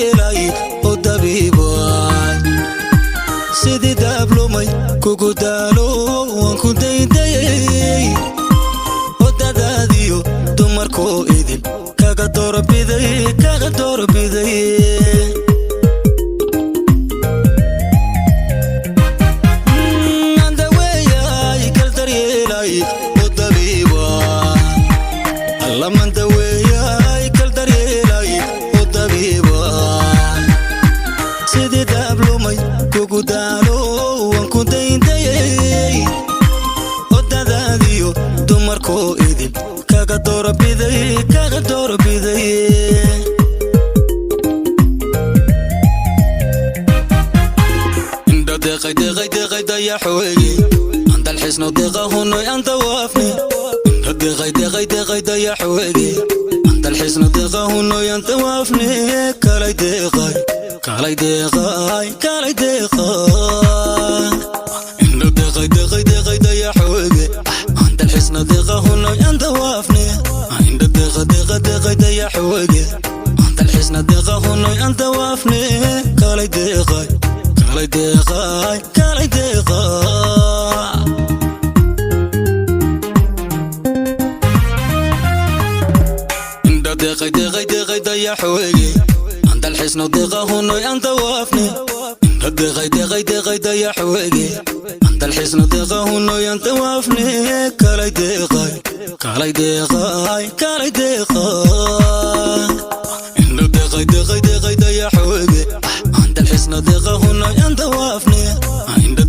daryeelay oo dabiibay sidii dablumay kugu daalo waan ku daydayay oo dadaadiyo dumarkoo idin kaga doorbiday anda weeyay kal daryeelay oo dabiibay allamanda weeyay kal daryeelay oo dabiibay sidii dablumay kugu daalo waan ku daydayay oo dadaadiyo dumarkoo idin kaga doorbiday inda deqay dayaxweegi anta alxisno deqahunoy anta waafni inda deqay dayaxweegi anta alxisno deqahunoy anta waafni kalay deqay inda deqay dayaxweegi anta alxisno deqahunoy anta waafni inda deqay dayaxweegi anta alxisno deqahunoy anta waafni kalay deqay inda deqay dayaxweegi anta alxisno deqahunoy anta waafni inda deqay dayaxweegi anta alxisno deqahunoy anta waafni kalay deqay inda deqay dayaxweegi anta alxisno deqahunoy anta waafni inda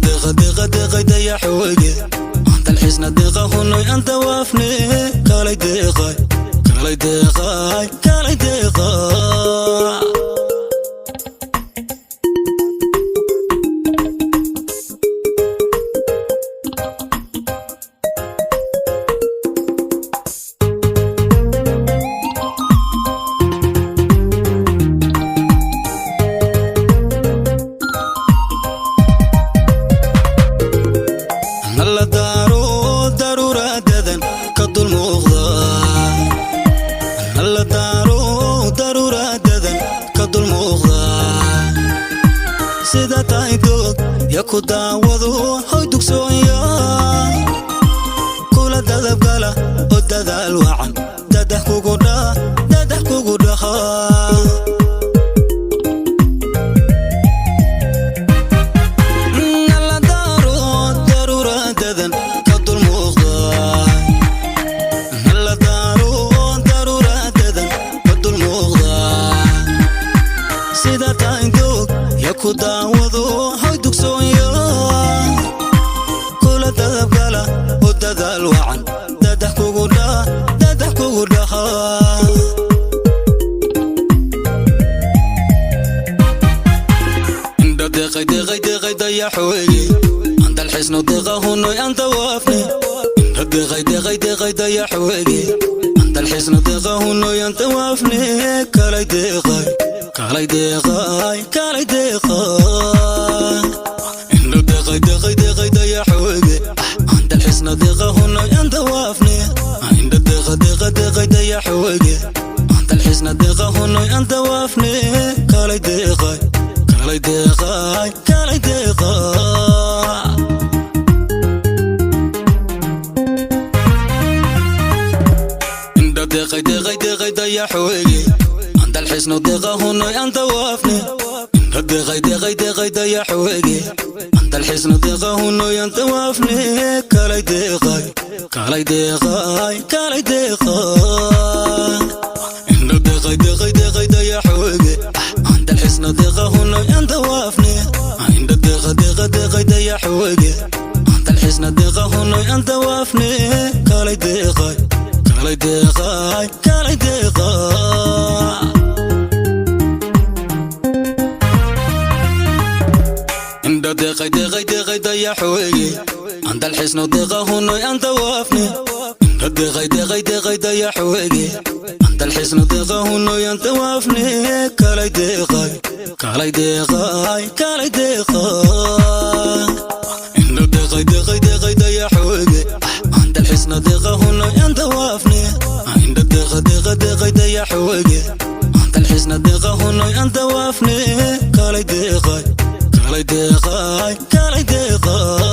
deqay dayaxweegi anta alxisno deqahunoy anta waafni kalay deqay alla daaro daruuradadan ka dulmuuqda alla daaro daruuradadan ka dulmuuqda sida tahay doog ya ku daawado hoy dugsoonya kula dadabgala oo dadaal wacan dadax kugu dhaha ku daawado hoy dugsoonya kula dadabgala oo dadaal wacan dadax kugu dhaha inda deqay dayaxweegi anta alxisno deqahunoy anta waafni inda deqay dayaxweegi anta alxisno deqahunoy anta waafni kalay deqay inda deqay dayaxweegi anta alxisno deqahunoy anta waafni inda deqay dayaxweegi anta alxisno deqahunoy anta waafni kalay deqay inda deqay dayaxweegi anta alxisno deqahunoy anta waafni inda deqay dayaxweegi anta alxisno deqahunoy anta waafni kalay deqay inda deqay dayaxweegi anta alxisno deqahunoy anta waafni inda deqay dayaxweegi anta alxisno deqahunoy anta waafni kalay deqay inda deqay dayaxweegi anta alxisno deqahunoy anta waafni inda deqay dayaxweegi anta alxisno deqahunoy anta waafni kalay deqay inda deqay dayaxweegi anta alxisno deqahunoy anta waafni inda deqay dayaxweegi anta alxisno deqa هنوي أنت وافني كالي دقاي كالي دقاي كالي دقاي